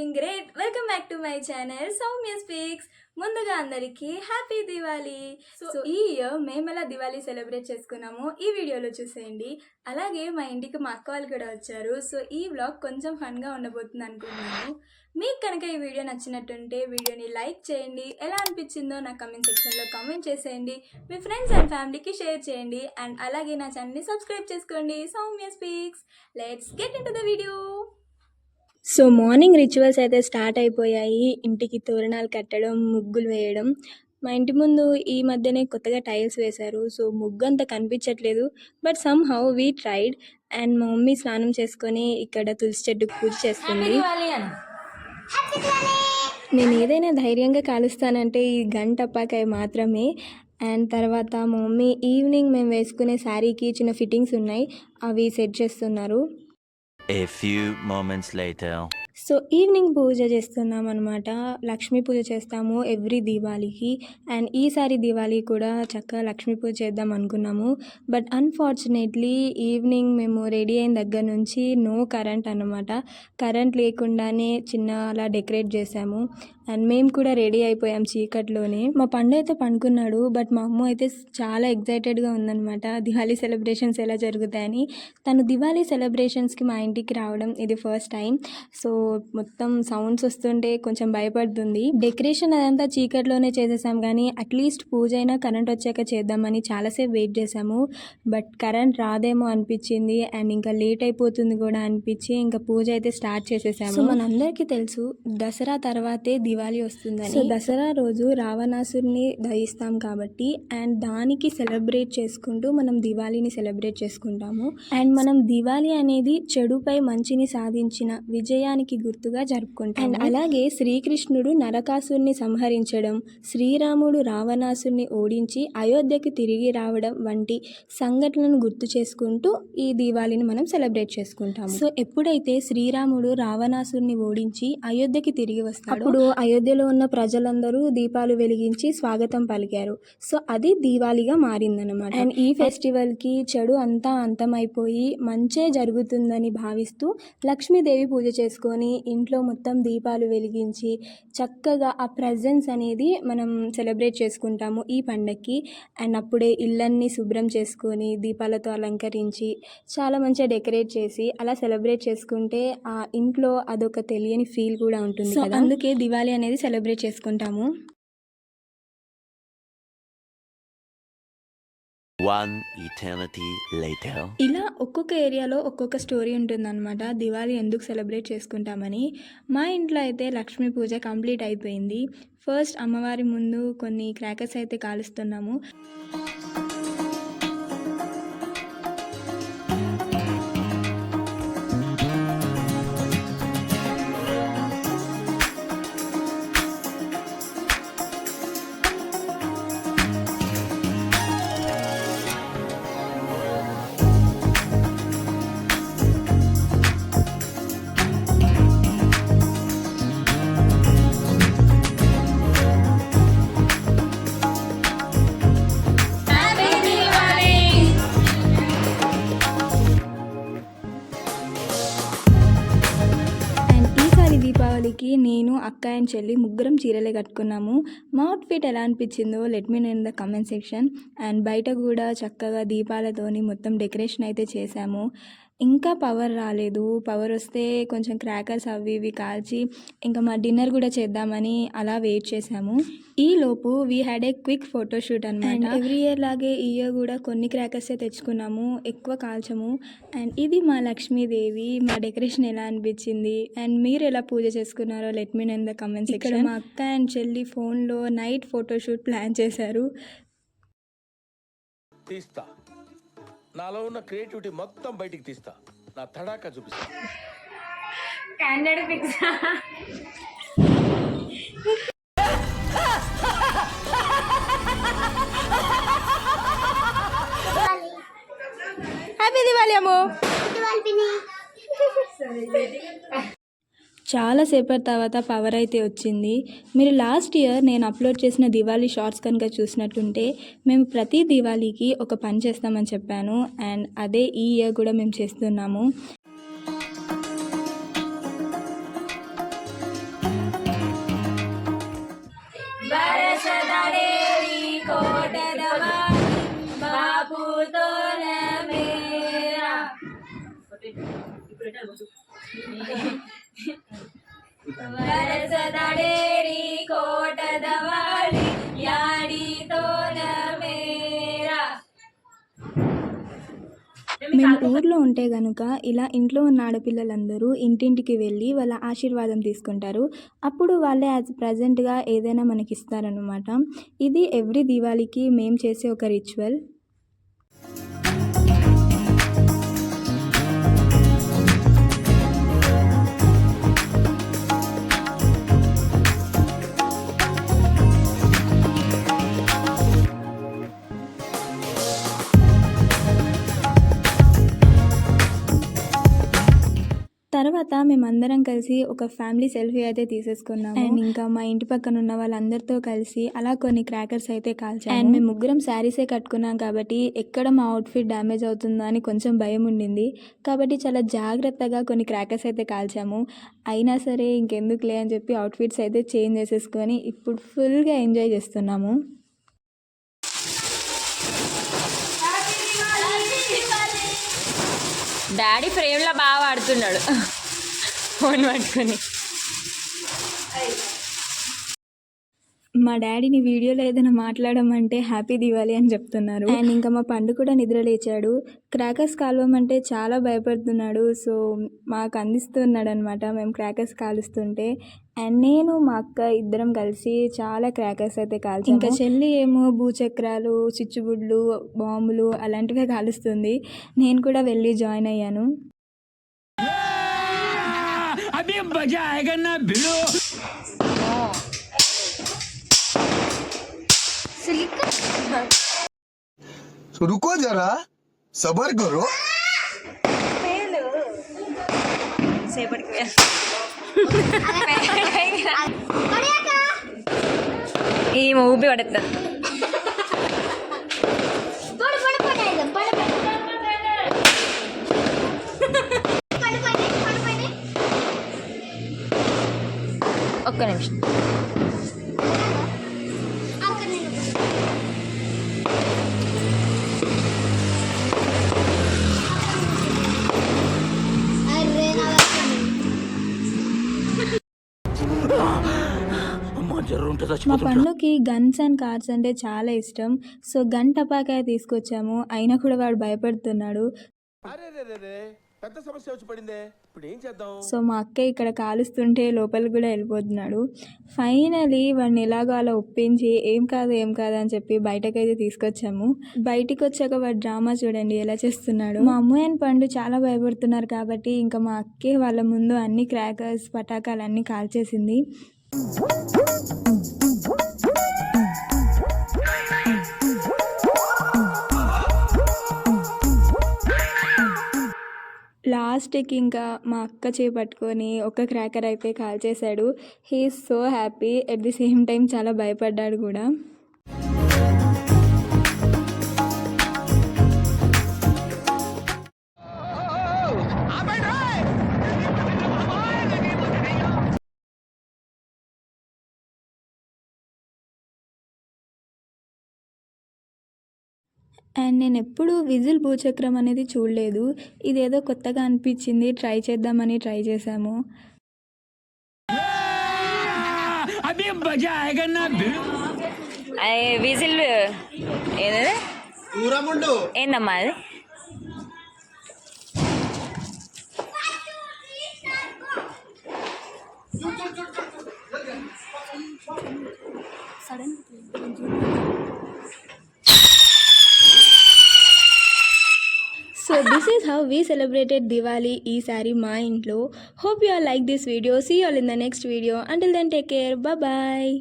Doing great. Welcome back to my channel Soumya speaks. ముందుగా అందరికీ happy Diwali. So ఈ year మేము ఎలా దివాళీ సెలబ్రేట్ చేసుకున్నామో ఈ వీడియోలో చూసేయండి. అలాగే మా ఇంటికి మా అక్క వాళ్ళు కూడా వచ్చారు. సో ఈ వ్లాగ్ కొంచెం ఫన్గా ఉండబోతుంది అనుకుంటున్నాను. మీకు కనుక ఈ వీడియో నచ్చినట్టుంటే వీడియోని లైక్ చేయండి. ఎలా అనిపించిందో నా కమెంట్ సెక్షన్లో కామెంట్ చేసేయండి. మీ ఫ్రెండ్స్ అండ్ ఫ్యామిలీకి షేర్ చేయండి. అండ్ అలాగే నా ఛానల్ని సబ్స్క్రైబ్ చేసుకోండి. Soumya speaks. Let's get in to the video. So morning rituals అయితే స్టార్ట్ అయిపోయాయి. ఇంటికి తోరణాలు కట్టడం, ముగ్గులు వేయడం. మా ఇంటి ముందు ఈ మధ్యనే కొత్తగా టైల్స్ వేశారు. సో ముగ్గు అంత కనిపించట్లేదు, but some how we tried. And మా మమ్మీ స్నానం చేసుకొని ఇక్కడ తులసి చెట్టుకు పూజ చేస్తుంది. నేను ఏదైనా ధైర్యంగా కాలుస్తానంటే ఈ గన్ టపాకాయ మాత్రమే. అండ్ తర్వాత మా మమ్మీ ఈవినింగ్ మేము వేసుకునే శారీకి చిన్న ఫిట్టింగ్స్ ఉన్నాయి, అవి సెట్ చేస్తున్నారు. A few moments later. So evening puja చేస్తున్నాం అనమాట. లక్ష్మీ పూజ చేస్తాము ఎవ్రీ దీవాళికి. అండ్ ఈసారి దీవాళి కూడా చక్కగా లక్ష్మీ పూజ చేద్దాం అనుకున్నాము. బట్ అన్ఫార్చునేట్లీ ఈవినింగ్ మేము రెడీ అయిన దగ్గర నుంచి నో కరెంట్ అనమాట. కరెంట్ లేకుండానే చిన్న అలా డెకరేట్ చేసాము. అండ్ మేము కూడా రెడీ అయిపోయాం చీకట్లోనే. మా పండు అయితే పండుకున్నాడు, బట్ మా అమ్మ అయితే చాలా ఎగ్జైటెడ్గా ఉందన్నమాట దివాళీ సెలబ్రేషన్స్ ఎలా జరుగుతాయని. తను దివాళీ సెలబ్రేషన్స్కి మా ఇంటికి రావడం ఇది ఫస్ట్ టైం. సో మొత్తం సౌండ్స్ వస్తుంటే కొంచెం భయపడుతుంది. డెకరేషన్ అదంతా చీకట్లోనే చేసేసాం, కానీ అట్లీస్ట్ పూజ అయినా కరెంట్ వచ్చాక చేద్దామని చాలాసేపు వెయిట్ చేసాము. బట్ కరెంట్ రాదేమో అనిపించింది, అండ్ ఇంకా లేట్ అయిపోతుంది కూడా అనిపించి ఇంకా పూజ అయితే స్టార్ట్ చేసేసాము. సో మనందరికీ తెలుసు దసరా తర్వాతే దివాళీ వస్తుందని. సో దసరా రోజు రావణాసురుని దహిస్తాం కాబట్టి, అండ్ దానికి సెలబ్రేట్ చేసుకుంటూ మనం దివాళీని సెలబ్రేట్ చేసుకుంటాము. అండ్ మనం దివాళీ అనేది చెడుపై మంచిని సాధించిన విజయానికి గుర్తుగా జరుపుకుంటాం. అండ్ అలాగే శ్రీకృష్ణుడు నరకాసురుని సంహరించడం, శ్రీరాముడు రావణాసురుని ఓడించి అయోధ్యకి తిరిగి రావడం వంటి సంఘటనలను గుర్తు చేసుకుంటూ ఈ దీవాళిని మనం సెలబ్రేట్ చేసుకుంటాము. సో ఎప్పుడైతే శ్రీరాముడు రావణాసురుని ఓడించి అయోధ్యకి తిరిగి వస్తాడో అప్పుడు అయోధ్యలో ఉన్న ప్రజలందరూ దీపాలు వెలిగించి స్వాగతం పలికారు. సో అది దీవాళిగా మారిందనమాట. అండ్ ఈ ఫెస్టివల్కి చెడు అంతా అంతమైపోయి మంచే జరుగుతుందని భావిస్తూ లక్ష్మీదేవి పూజ చేసుకొని ఇంట్లో మొత్తం దీపాలు వెలిగించి చక్కగా ఆ ప్రజెన్స్ అనేది మనం సెలబ్రేట్ చేసుకుంటాము ఈ పండగకి. అండ్ అప్పుడే ఇళ్ళన్నీ శుభ్రం చేసుకొని దీపాలతో అలంకరించి చాలా మంచిగా డెకరేట్ చేసి అలా సెలబ్రేట్ చేసుకుంటే ఆ ఇంట్లో అదొక తెలియని ఫీల్ కూడా ఉంటుంది. సో అందుకే దివాళీ అనేది సెలబ్రేట్ చేసుకుంటాము. One eternity later. ఇలా ఒక్కొక్క ఏరియాలో ఒక్కొక్క స్టోరీ ఉంటుందన్నమాట దివాళీ ఎందుకు సెలబ్రేట్ చేసుకుంటామని. మా ఇంట్లో అయితే లక్ష్మీ పూజ కంప్లీట్ అయిపోయింది. ఫస్ట్ అమ్మవారి ముందు కొన్ని క్రాకర్స్ అయితే కాలుస్తున్నాము. దీపావళికి నేను అక్క అండ్ చెల్లి ముగ్గురం చీరలే కట్టుకున్నాము. మా అవుట్ఫిట్ ఎలా అనిపించిందో let me know in the comment section. And బయట కూడా చక్కగా దీపాలతోని మొత్తం డెకరేషన్ అయితే చేసాము. ఇంకా పవర్ రాలేదు. పవర్ వస్తే కొంచెం క్రాకర్స్ అవి ఇవి కాల్చి ఇంకా మా డిన్నర్ కూడా చేద్దామని అలా వెయిట్ చేసాము. ఈలోపు we had a quick photoshoot అనమాట. ఎవ్రీ ఇయర్ లాగే ఈ ఇయర్ కూడా కొన్ని క్రాకర్సే తెచ్చుకున్నాము, ఎక్కువ కాల్చము. అండ్ ఇది మా లక్ష్మీదేవి. మా డెకరేషన్ ఎలా అనిపించింది అండ్ మీరు ఎలా పూజ చేసుకున్నారో let me know in the comment section. ఇక్కడ మా అక్క అండ్ చెల్లి ఫోన్లో నైట్ ఫోటోషూట్ ప్లాన్ చేశారు. నాలో ఉన్న క్రియేటివిటీ మొత్తం బయటికి తీస్తా, నా తడాకా చూపిస్తా. హ్యాపీ దివాళీ అమ్మో. చాలాసేపటి తర్వాత పవర్ అయితే వచ్చింది. మీరు లాస్ట్ ఇయర్ నేను అప్లోడ్ చేసిన దివాళీ షార్ట్స్ కనుక చూసినట్టుంటే మేము ప్రతి దివాళీకి ఒక పని చేస్తామని చెప్పాను. అండ్ అదే ఈ ఇయర్ కూడా మేము చేస్తున్నాము. మేము ఊర్లో ఉంటే గనుక ఇలా ఇంట్లో ఉన్న ఆడపిల్లలందరూ ఇంటింటికి వెళ్ళి వాళ్ళ ఆశీర్వాదం తీసుకుంటారు. అప్పుడు వాళ్ళే యాజ్ ప్రజెంట్గా ఏదైనా మనకి ఇస్తారనమాట. ఇది ఎవ్రీ దీవాళికి మేము చేసే ఒక రిచువల్. తర్వాత మేమందరం కలిసి ఒక ఫ్యామిలీ సెల్ఫీ అయితే తీసేసుకున్నాము. అండ్ ఇంకా మా ఇంటి పక్కన ఉన్న వాళ్ళందరితో కలిసి అలా కొన్ని క్రాకర్స్ అయితే కాల్చాము. అండ్ మేము ముగ్గురం శారీసే కట్టుకున్నాం కాబట్టి ఎక్కడ మా అవుట్ఫిట్ డ్యామేజ్ అవుతుందో అని కొంచెం భయం ఉండింది. కాబట్టి చాలా జాగ్రత్తగా కొన్ని క్రాకర్స్ అయితే కాల్చాము. అయినా సరే ఇంకెందుకులే అని చెప్పి అవుట్ఫిట్స్ అయితే చేంజ్ చేసేసుకొని ఇప్పుడు ఫుల్గా ఎంజాయ్ చేస్తున్నాము. డాడీ ఫ్రేమ్లో బాగా వాడుతున్నాడు ఫోన్ పట్టుకొని. మా డాడీని వీడియోలో ఏదైనా మాట్లాడమంటే హ్యాపీ దివాళీ అని చెప్తున్నారు. అండ్ ఇంకా మా పండు కూడా నిద్ర లేచాడు. క్రాకర్స్ కాలవమంటే చాలా భయపడుతున్నాడు. సో మాకు అందిస్తున్నాడు అనమాట మేము క్రాకర్స్ కాలుస్తుంటే. అండ్ నేను మా అక్క ఇద్దరం కలిసి చాలా క్రాకర్స్ అయితే కాల్చాము. ఇంకా చెల్లి ఏమో భూచక్రాలు, చిచ్చుబుడ్లు, బాంబులు అలాంటివే కాలుస్తుంది. నేను కూడా వెళ్ళి జాయిన్ అయ్యాను. तो रुको जरा सबर करो. ఈ ఊపి పడతా ఒక్క నిమిషం. మా పండుకి గన్స్ అండ్ కార్స్ అంటే చాలా ఇష్టం. సో గన్ టపాకాయ తీసుకొచ్చాము. అయినా కూడా వాడు భయపడుతున్నాడు. పెద్ద సమస్య వచ్చి పడిందే, ఇప్పుడు ఏం చేద్దాం? సో మా అక్క ఇక్కడ కాలుస్తుంటే లోపలికి కూడా వెళ్ళిపోతున్నాడు. ఫైనలీ వాడిని ఎలాగో అలా ఒప్పించి ఏం కాదు అని చెప్పి బయటకైతే తీసుకొచ్చాము. బయటికి వచ్చాక వాడు డ్రామా చూడండి ఎలా చేస్తున్నాడు. మా అమ్మ అండ్ పండు చాలా భయపడుతున్నారు కాబట్టి ఇంకా మా అక్కే వాళ్ళ ముందు అన్ని క్రాకర్స్ పటాకాలు అన్నీ కాల్చేసింది. లాస్ట్కి ఇంకా మా అక్క చేపట్టుకొని ఒక క్రాకర్ అయితే కాల్చేశాడు. He is so happy, at the same time చాలా భయపడ్డాడు కూడా. అండ్ నేను ఎప్పుడు విజిల్ భూచక్రం అనేది చూడలేదు. ఇదేదో కొత్తగా అనిపించింది, ట్రై చేద్దామని ట్రై చేశాము. విజిల్ ఏదది ఏందమ్మా అది? So this is how we celebrated Diwali ఈసారి మా ఇంట్లో. Hope you all like this video. See you all in the next video. Until then, take care. Bye bye.